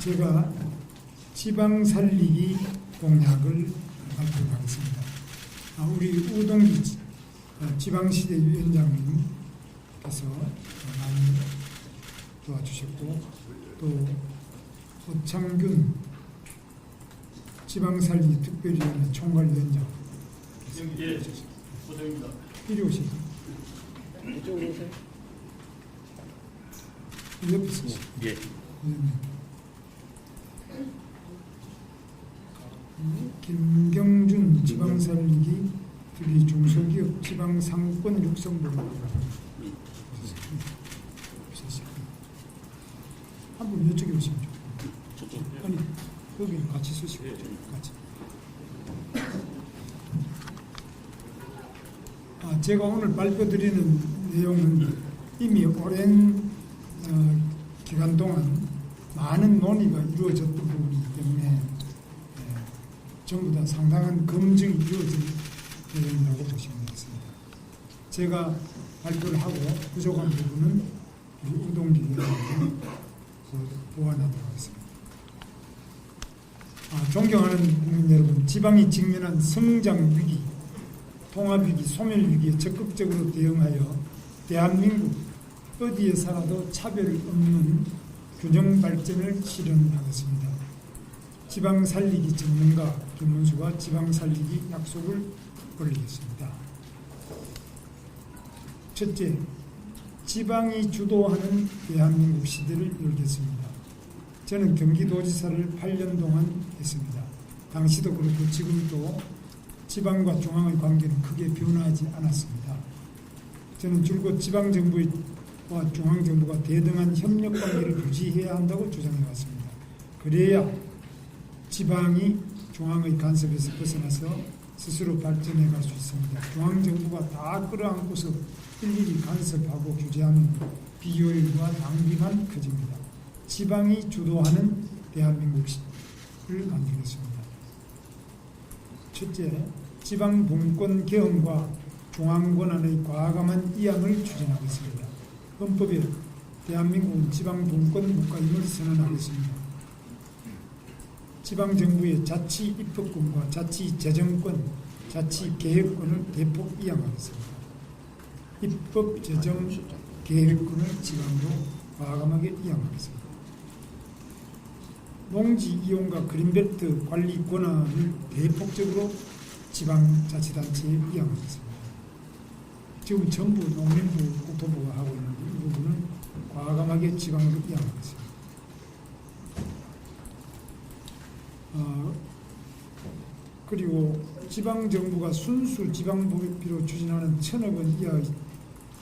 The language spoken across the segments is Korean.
제가 지방 살리기 공약을 발표하겠습니다. 우리 우동기 지방시대 위원장님께서 많이 도와주셨고, 또 허창균 지방살리기 특별위원회 총괄위원장 이리 오시죠. 이쪽으로 오세요. 옆에 있으시죠. 예. 김경준 지방살리기 특위 중소기업 지방상권 육성부 한분 이쪽에 오시면 좋겠다. 아니 여기 같이 쓰시고 같이. 제가 오늘 발표드리는 내용은 이미 오랜 기간 동안 많은 논의가 이루어졌던 부분이기 때문에 전부 다 상당한 검증이 이루어진 내용이라고 보시면 되겠습니다. 제가 발표를 하고 부족한 부분은 우리 우동기 위원장이 보완하도록 하겠습니다. 존경하는 국민 여러분, 지방이 직면한 성장 위기, 통합 위기, 소멸 위기에 적극적으로 대응하여 대한민국 어디에 살아도 차별 없는 균형 발전을 실현하겠습니다. 지방 살리기 전문가 김문수가 지방 살리기 약속을 올리겠습니다. 첫째, 지방이 주도하는 대한민국 시대를 열겠습니다. 저는 경기도지사를 8년 동안 했습니다. 당시도 그렇고 지금도 지방과 중앙의 관계는 크게 변하지 않았습니다. 저는 줄곧 지방정부와 중앙정부가 대등한 협력관계를 유지해야 한다고 주장해왔습니다. 그래야 지방이 중앙의 간섭에서 벗어나서 스스로 발전해 갈 수 있습니다. 중앙정부가 다 끌어안고서 일일이 간섭하고 규제하면 비효율과 낭비만 커집니다. 지방이 주도하는 대한민국을 만들겠습니다. 첫째, 지방 분권 개헌과 중앙권한의 과감한 이양을 추진하겠습니다. 헌법에 대한민국은 지방 분권 국가임을 선언하겠습니다. 지방정부의 자치 입법권과 자치 재정권, 자치 계획권을 대폭 이양하겠습니다. 입법, 재정, 계획권을 지방으로 과감하게 이양하겠습니다. 농지 이용과 그린벨트 관리 권한을 대폭적으로 지방자치단체에 이양하겠습니다. 지금 전부 농림부, 국토부가 하고 있는 이 부분은 과감하게 지방으로 이양하겠습니다. 그리고 지방정부가 순수 지방복지로 추진하는 1,000억 원 이하의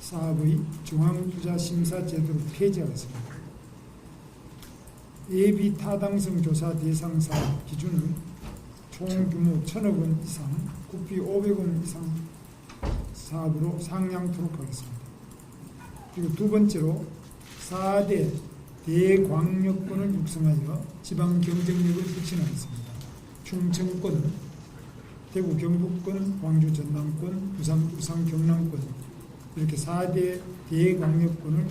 사업의 중앙투자심사제도를 폐지하겠습니다. 예비 타당성 조사 대상 사업 기준을 총규모 1,000억 원 이상, 국비 500원 이상 사업으로 상향토록 하겠습니다. 그리고 두 번째로 4대 대광역권을 육성하여 지방 경쟁력을 혁신하겠습니다. 충청권, 대구 경북권, 광주 전남권, 부산 울산 경남권 이렇게 4대 대광역권을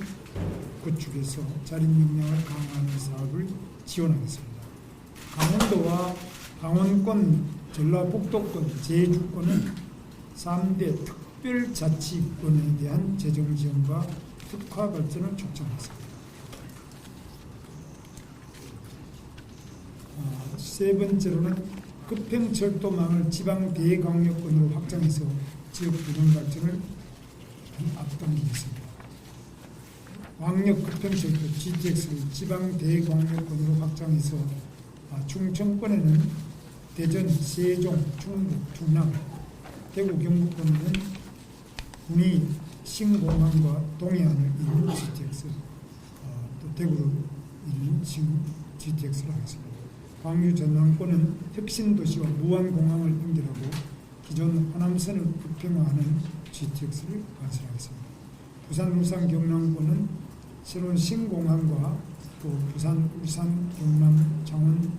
구축해서 자립 역량을 강화하는 사업을 지원하겠습니다. 강원도와 강원권, 전라북도권, 제주권은 3대 특별자치권에 대한 재정 지원과 특화 발전을 촉진하겠습니다. 세 번째로는 급행철도망을 지방 대광역권으로 확장해서 지역 균형 발전을 앞당기겠습니다. 광역 급행철도 GTX를 지방 대광역권으로 확장해서 충청권에는 대전, 세종, 충북, 충남, 대구, 경북권에는 군위, 신공항과 동해안을 이룬 GTX, 또 대구로 이룬 GTX를 하겠습니다. 광주 전남권은 혁신도시와 무안공항을 연결하고 기존 호남선을 부평화하는 GTX를 건설하겠습니다. 부산, 울산, 경남권은 새로운 신공항과 또 부산, 울산, 경남, 창원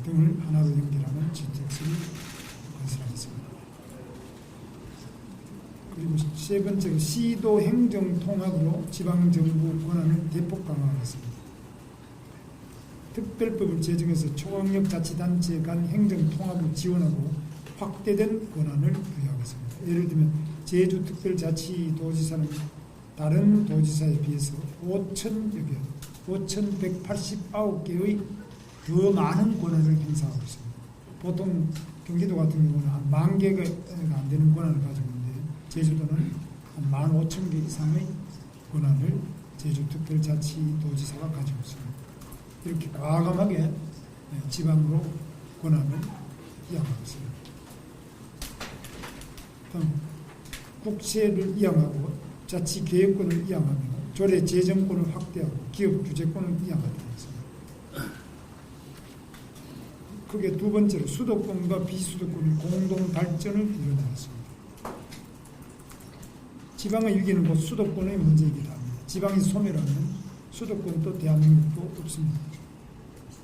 등을 하나로 연결하는 GTX를 건설하겠습니다. 그리고 세 번째로 시도 행정 통합으로 지방정부 권한을 대폭 강화하겠습니다. 특별법을 제정해서 초강력자치단체 간 행정 통합을 지원하고 확대된 권한을 부여하겠습니다. 예를 들면 제주특별자치도지사는 다른 도지사에 비해서 5,189개의 더 많은 권한을 행사하고 있습니다. 보통 경기도 같은 경우는 한 10,000개가 안 되는 권한을 가지고 있는데 제주도는 한 15,000개 이상의 권한을 제주특별자치도지사가 가지고 있습니다. 이렇게 과감하게 지방으로 권한을 이양하고 있습니다. 다음, 국세를 이양하고 자치계획권을 이양하며 조례 재정권을 확대하고 기업 규제권을 이양하도록 했습니다. 크게 두 번째로 수도권과 비수도권의 공동 발전을 이뤄나갔습니다. 지방의 위기는 곧 수도권의 문제이기도 합니다. 지방이 소멸하면 수도권도 대한민국도 없습니다.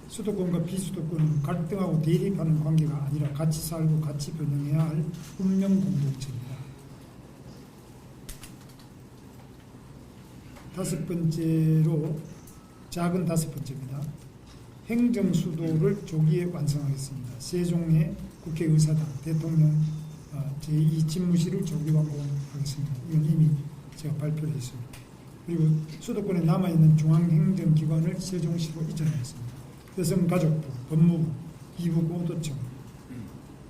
수도권과 비수도권은 갈등하고 대립하는 관계가 아니라 같이 살고 같이 번영해야 할 운명 공동체입니다. 작은 다섯 번째입니다. 행정수도를 조기에 완성하겠습니다. 세종의 국회의사당, 대통령 제2집무실을 조기 완공하겠습니다. 이건 이미 제가 발표를 했습니다. 그리고 수도권에 남아있는 중앙행정기관을 세종시로 이전하겠습니다. 여성가족부, 법무부, 기부고도청,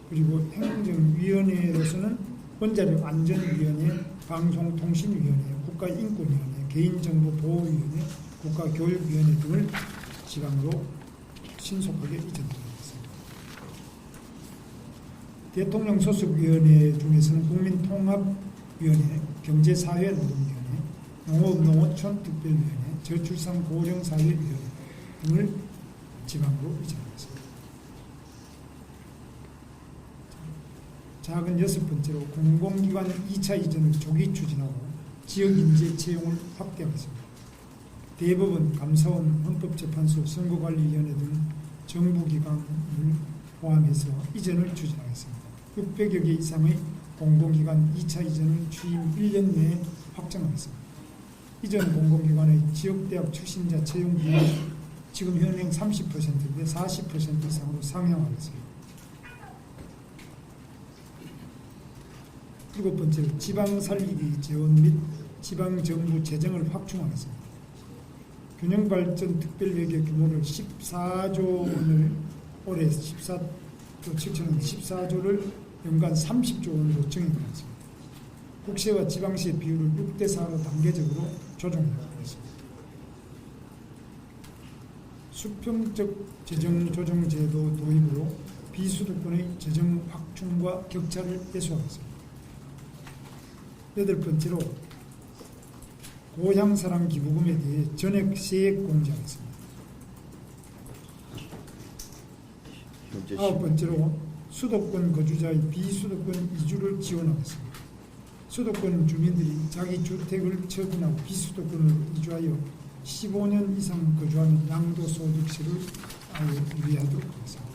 그리고 행정위원회로서는 원자력 안전위원회, 방송통신위원회, 국가인권위원회, 개인정보보호위원회, 국가교육위원회 등을 지방으로 신속하게 이전하겠습니다. 대통령 소속위원회 중에서는 국민통합위원회, 경제사회노동위원회, 농업농어촌특별위원회, 저출산고령사회위원회 등을 지방으로 이전하겠습니다. 작은 여섯 번째로 공공기관 2차 이전을 조기 추진하고 지역인재 채용을 확대하겠습니다. 대법원, 감사원, 헌법재판소, 선거관리위원회 등 정부기관을 포함해서 이전을 추진하겠습니다. 600여 개 이상의 공공기관 2차 이전을 취임 1년 내에 확정하겠습니다. 이전 공공기관의 지역대학 출신자 채용 비율 지금 현행 30%인데 40% 이상으로 상향하겠습니다. 일곱 번째로 지방살리기 재원 및 지방정부 재정을 확충하겠습니다. 균형발전 특별회계 규모를 14조 원을 올해 14조 7천원 14조를 연간 30조 원으로 정해놓았습니다. 국세와 지방세 비율을 6대4로 단계적으로 조정하겠습니다. 수평적 재정조정제도 도입으로 비수도권의 재정 확충과 격차를 해소하겠습니다. 여덟 번째로 고향사랑 기부금에 대해 전액 세액 공제하겠습니다. 아홉 번째로 수도권 거주자의 비수도권 이주를 지원하겠습니다. 수도권 주민들이 자기 주택을 처분하고 비수도권으로 이주하여 15년 이상 거주하는 양도소득세를 유예하도록 하겠습니다.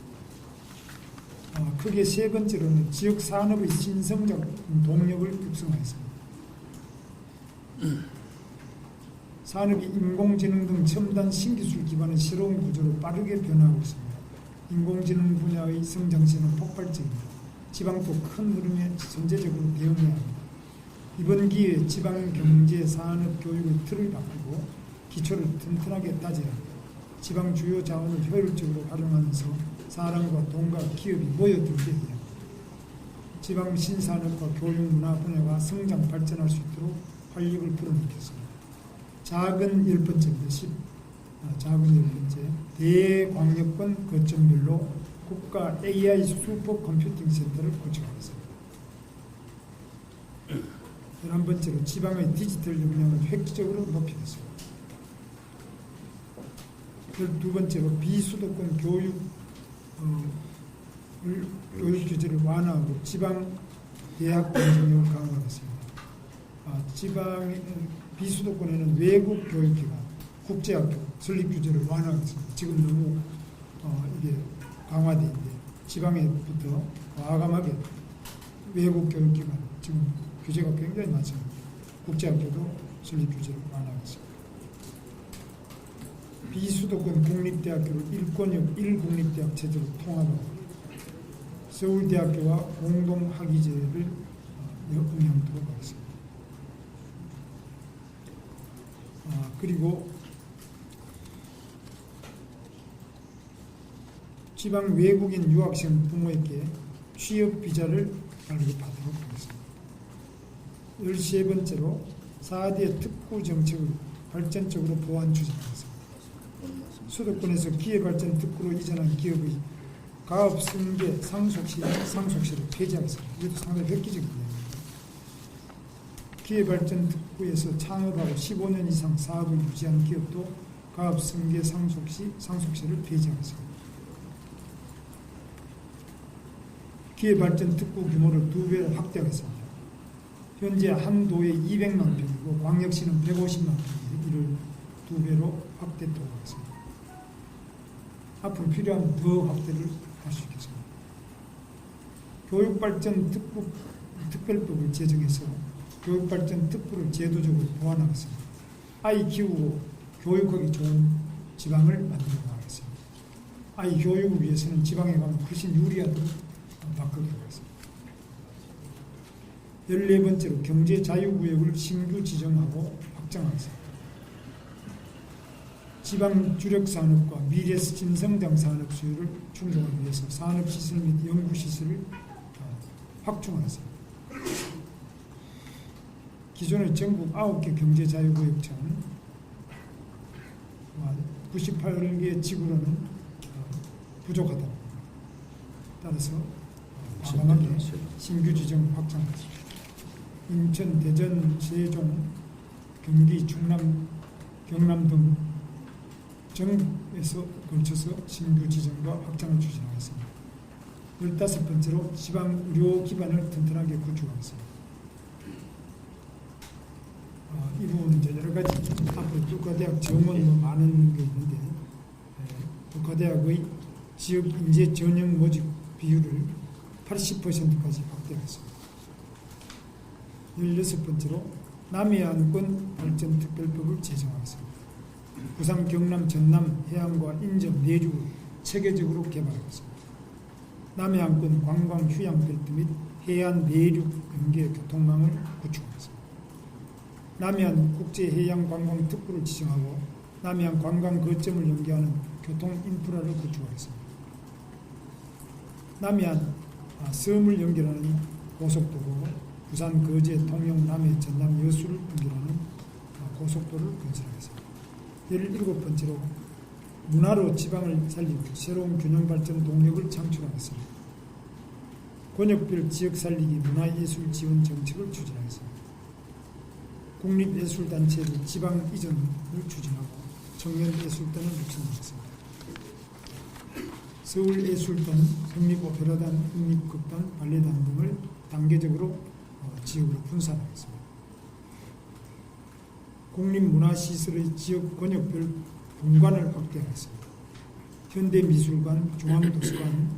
크게 세 번째로는 지역 산업의 신성장 동력을 육성하겠습니다. 산업이 인공지능 등 첨단 신기술 기반의 새로운 구조로 빠르게 변화하고 있습니다. 인공지능 분야의 성장세는 폭발적입니다. 지방도 큰 흐름에 선제적으로 대응해야 합니다. 이번 기회에 지방 경제, 산업, 교육의 틀을 바꾸고 기초를 튼튼하게 다져야 합니다. 지방 주요 자원을 효율적으로 활용하면서 사람과 돈과 기업이 모여들게 해야 합니다. 지방 신산업과 교육, 문화 분야가 성장, 발전할 수 있도록 활력을 불어넣겠습니다. 작은 열 번째입니다. 작은 열 번째. 대광역권 거점별로 국가 AI 슈퍼컴퓨팅 센터를 구축하겠습니다. 11번째로 지방의 디지털 역량을 획기적으로 높이겠습니다. 12번째로 비수도권 교육 규제를 완화하고 지방 대학 경쟁력을 강화하겠습니다. 비수도권에는 외국 교육기관, 국제학교 설립 규제를 완화하겠습니다. 지금 너무 이게 강화되어 있는데 지방에부터 과감하게 외국 교육기관 지금 규제가 굉장히 많습니다. 국제학교도 설립 규제를 완화하겠습니다. 비수도권 공립대학교를 일권역 1공립대학 체제로 통합하고 서울대학교와 공동학위제를 운영토록 하겠습니다. 그리고 지방 외국인 유학생 부모에게 취업 비자를 발급하도록 하겠습니다. 13번째로 4대 특구 정책을 발전적으로 보완 추진하겠습니다. 수도권에서 기회발전 특구로 이전한 기업의 가업 승계 상속시를 폐지하겠습니다. 이것도 상당히 획기적인 내용입니다. 기회발전 특구에서 창업하고 15년 이상 사업을 유지한 기업도 가업 승계 상속시를 폐지하겠습니다. 기회발전 특구 규모를 2배로 확대하겠습니다. 현재 한 도에 200만 평이고 광역시는 150만 평인데 이를 2배로 확대토록 하겠습니다. 앞으로 필요하면 더 확대를 할 수 있겠습니다. 교육발전 특별법을 제정해서 교육발전 특구를 제도적으로 보완하겠습니다. 아이 키우고 교육하기 좋은 지방을 만들어 나가겠습니다. 아이 교육을 위해서는 지방에 가면 훨씬 유리하도록 바꾸도록 하겠습니다. 14번째로 경제 자유구역을 신규 지정하고 확장하겠습니다. 지방 주력 산업과 미래 신성장 산업 수요를 충족하기 위해서 산업시설 및 연구시설을 확충하겠습니다. 기존의 전국 9개 경제자유구역처럼 98개 지구로는 부족하다. 따라서 과감하게 신규 지정 확장하겠습니다. 인천, 대전, 세종, 경기, 충남, 경남 등 전국에서 걸쳐서 신규 지정과 확장을 추진하겠습니다. 15번째로 지방 의료 기반을 튼튼하게 구축하겠습니다. 이 부분은 이제 여러 가지 앞으로 북가대학 정원 많은 게 있는데 북가대학의 지역 인재 전형 모집 비율을 80%까지 확대하겠습니다. 16번째로 남해안권 발전 특별법을 제정하겠습니다. 부산, 경남, 전남, 해안과 인접, 내륙을 체계적으로 개발하겠습니다. 남해안권 관광 휴양 벨트 및 해안 내륙 연계 교통망을 구축하겠습니다. 남해안 국제해양 관광 특구를 지정하고 남해안 관광 거점을 연계하는 교통 인프라를 구축하겠습니다. 남해안 섬을 연결하는 고속도로, 부산 거제 통영 남해 전남 여수를 연결하는 고속도로를 건설하겠습니다. 17번째로 문화로 지방을 살리고 새로운 균형 발전 동력을 창출하겠습니다. 권역별 지역 살리기 문화예술 지원 정책을 추진하겠습니다. 국립예술단체를 지방 이전을 추진하고 청년예술단을 육성하겠습니다. 서울예술단, 국립오페라단, 국립극단, 발레단 등을 단계적으로 지역으로 분산하겠습니다. 국립문화시설의 지역 권역별 분관을 확대하겠습니다. 현대미술관, 중앙도서관,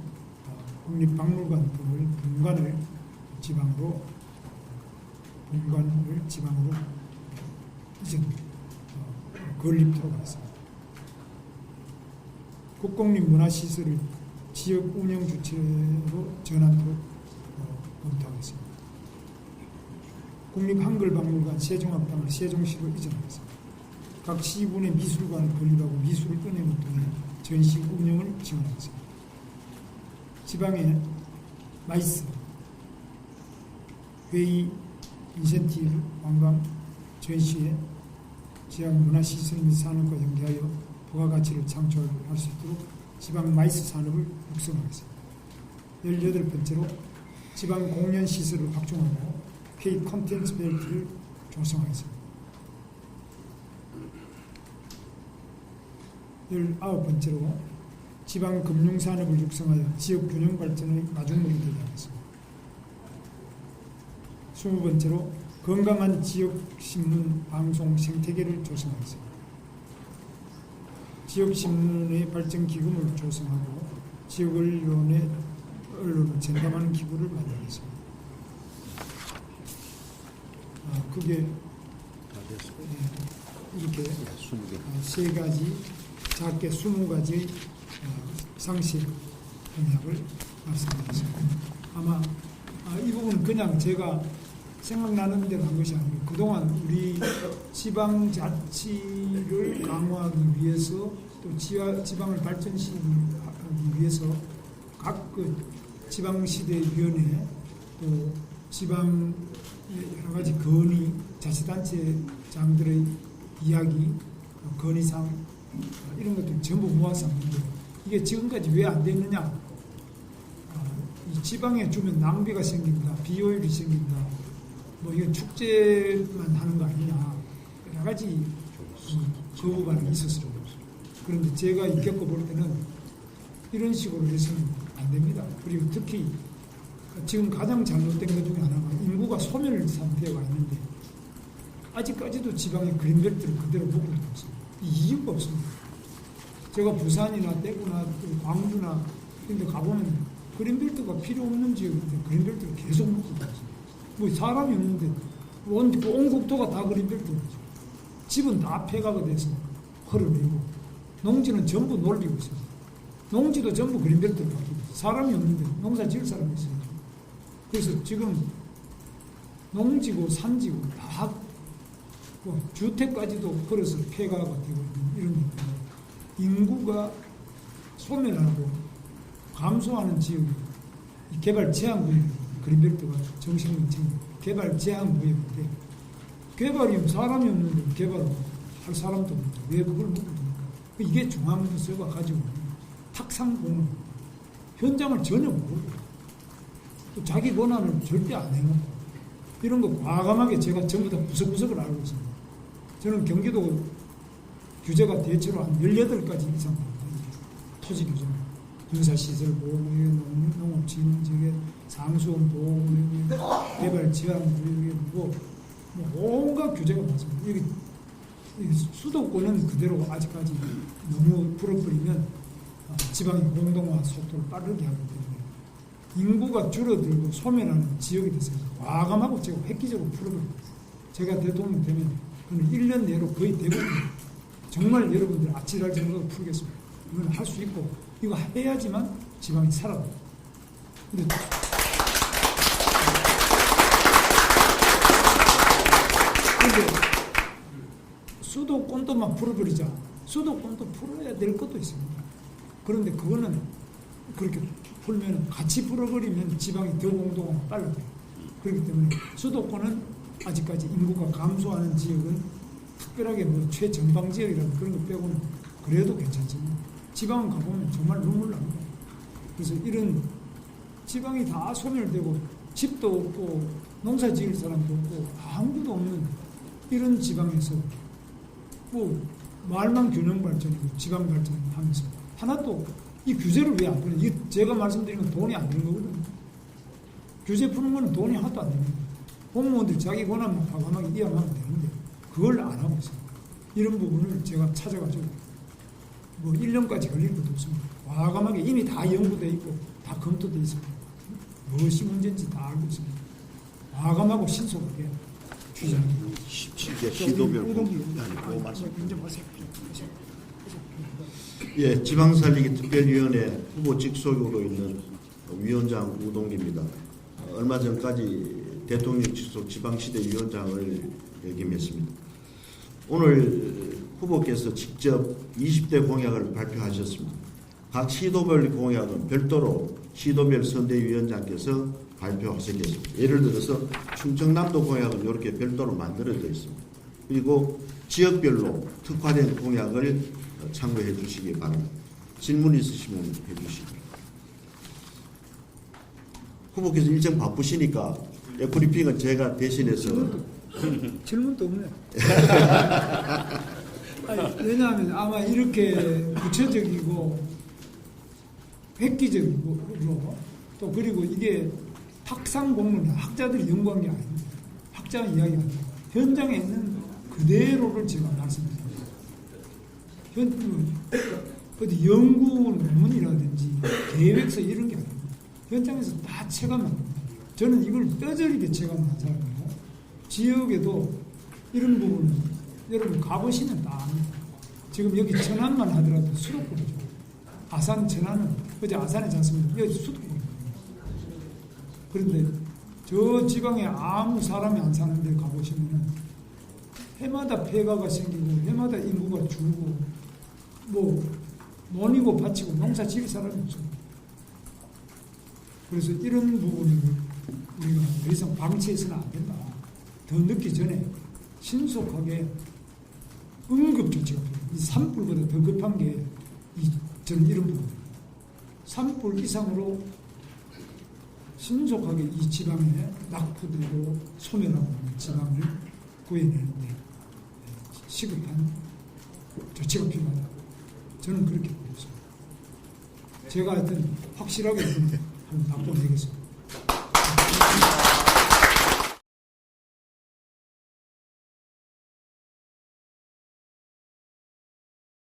국립박물관 등을 분관을 지방으로 이전 건립토록 하겠습니다. 국공립문화시설을 지역 운영 주체로 전환토록 검토하겠습니다. 국립한글박물관 세종합당을 세종시로 이전하겠습니다. 각 시군의 미술관을 건립하고 미술을 은행을 통해 전시 운영을 지원하겠습니다. 지방의 마이스, 회의, 인센티브, 관광, 전시회, 지역 문화시설 및 산업과 연계하여 부가가치를 창출할 수 있도록 지방 마이스 산업을 육성하겠습니다. 18번째로 지방 공연시설을 확충하고 K 콘텐츠 벨트를 조성하겠습니다. 19번째로 지방 금융산업을 육성하여 지역 균형 발전의 마중물이 되게 하겠습니다. 20번째로 건강한 지역신문 방송 생태계를 조성하겠습니다. 지역신문의 발전 기금을 조성하고 지역 언론을 전담하는 기구를 만들겠습니다. 그게 이렇게 세 가지 작게 20가지 상식 공약을 말씀드리겠습니다. 아마 이 부분은 그냥 제가 생각나는 대로 한 것이 아니고 그동안 우리 지방자치를 강화하기 위해서 또 지방을 발전시키기 위해서 각 지방시대위원회 또 지방 여러 가지 건의 자치단체장들의 이야기 건의상 이런 것들 전부 모아서 하는데 이게 지금까지 왜 안 됐느냐? 이 지방에 주면 낭비가 생긴다, 비효율이 생긴다. 뭐 이건 축제만 하는 거 아니냐? 여러 가지 거부 반응이 있었어요. 그런데 제가 겪어볼 때는 이런 식으로 해서는 안 됩니다. 그리고 특히 지금 가장 잘못된 것 중에 하나가 인구가 소멸 상태가 있는데 아직까지도 지방의 그린벨트를 그대로 묶고 있습니다. 이유가 없습니다. 제가 부산이나 대구나 광주나 이런 데 가보면 그린벨트가 필요 없는 지역인데 그린벨트를 계속 묶고 있습니다. 뭐 사람이 없는데 온 국토가 다 그린벨트죠. 집은 다 폐가가 돼서 헐어내고 농지는 전부 놀리고 있습니다. 농지도 전부 그린벨트로 바뀌고 있어요. 사람이 없는데 농사 지을 사람이 있어요. 그래서 지금 농지고 산지고 다 주택까지도 걸어서 폐가가 되고 있는 이런 것 때문에 인구가 소멸하고 감소하는 지역이 개발 제한 구역, 그린벨트가 정식 명칭 개발 제한 구역인데 개발이면 사람이 없는데 개발을 할 사람도 없는데 왜 그걸 못 합니까? 이게 중앙부서가 가지고 있는 탁상공을 현장을 전혀 모르고 또 자기 권한을 절대 안 해놓고 이런 거 과감하게 제가 전부 다 구석구석을 알고 있습니다. 저는 경기도 규제가 대체로 한 18가지 이상 토지 규제, 군사시설 보호구역, 농업진흥지역, 상수원 보호구역, 개발 제한구역에 뭐 온갖 규제가 많습니다. 여기 수도권은 그대로 아직까지 너무 풀어버리면 지방의 공동화 속도를 빠르게 하기 때문에 인구가 줄어들고 소멸하는 지역이 됐습니다. 과감하고 제가 획기적으로 풀어버립니다. 제가 대통령 되면 그는 1년 내로 거의 대부분 정말 여러분들 아찔할 정도로 풀겠습니다. 이건 할 수 있고 이거 해야지만 지방이 살아납니다. 근데 수도권도만 풀어버리자. 수도권도 풀어야 될 것도 있습니다. 그런데 그거는 그렇게 풀면 같이 풀어버리면 지방이 더 공동화가 빨라져요. 그렇기 때문에 수도권은 아직까지 인구가 감소하는 지역은 특별하게 뭐 최전방 지역이라는 그런 거 빼고는 그래도 괜찮습니다. 지방은 가보면 정말 눈물 납니다. 그래서 이런 지방이 다 소멸되고 집도 없고 농사 지을 사람도 없고 아무도 없는 이런 지방에서 뭐 말만 균형 발전이고 지방 발전하면서 하나도 이 규제를 왜 안 푸냐? 이게 제가 말씀드린 건 돈이 안 드는 거거든요. 규제 푸는 거는 돈이 하나도 안 됩니다. 공무원들이 자기 권한만 과감하게 이양하면 되는데 그걸 안 하고 있습니다. 이런 부분을 제가 찾아가지고 뭐 1년까지 걸릴 것도 없습니다. 과감하게 이미 다 연구되어 있고 다 검토되어 있습니다. 무엇이 문제인지 다 알고 있습니다. 과감하고 신속하게 주장합니다. 17개 시도별 공약이고 말씀. 예, 지방살리기 특별위원회 후보 직속으로 있는 위원장 우동기입니다. 얼마 전까지 대통령 직속 지방시대 위원장을 역임했습니다. 오늘 후보께서 직접 20대 공약을 발표하셨습니다. 각 시도별 공약은 별도로 시도별 선대위원장께서 발표하셨겠습니다. 예를 들어서 충청남도 공약은 이렇게 별도로 만들어져 있습니다. 그리고 지역별로 특화된 공약을 참고해 주시기 바랍니다. 질문 있으시면 해 주시기 바랍니다. 후보께서 일정 바쁘시니까 브리핑은 제가 대신해서 질문도 없네. 왜냐하면 아마 이렇게 구체적이고 획기적이고 또 그리고 이게 탁상 공론 학자들이 연구한 게 아닙니다. 학자 이야기가 아니라 현장에 있는 그대로를 제가 말씀드립니다. 어디 연구 논문이라든지 계획서 이런 게 아닙니다. 현장에서 다 체감합니다. 저는 이걸 뼈저리게 체감한 사람이고 지역에도 이런 부분은 여러분 가보시면 다 압니다. 지금 여기 천안만 하더라도 수도권이죠. 아산 천안은 어제 아산에 잤습니다. 여기 수도권입니다. 그런데 저 지방에 아무 사람이 안 사는 데 가보시면은 해마다 폐가가 생기고 해마다 인구가 줄고 뭐 논이고 밭이고 농사 지을 사람이 없어요. 그래서 이런 부분을 우리가 더 이상 방치해서는 안 된다. 더 늦기 전에 신속하게 응급조치가 필요해요. 이 산불보다 더 급한 게 저는 이런 부분입니다. 산불 이상으로 신속하게 이 지방에 낙후되고 소멸하고 있는 지방을 구해내는데 시급한 조치가 필요하다. 저는 그렇게 보고 있습니다. 제가 하여튼 확실하게 한번 바꿔내겠습니다.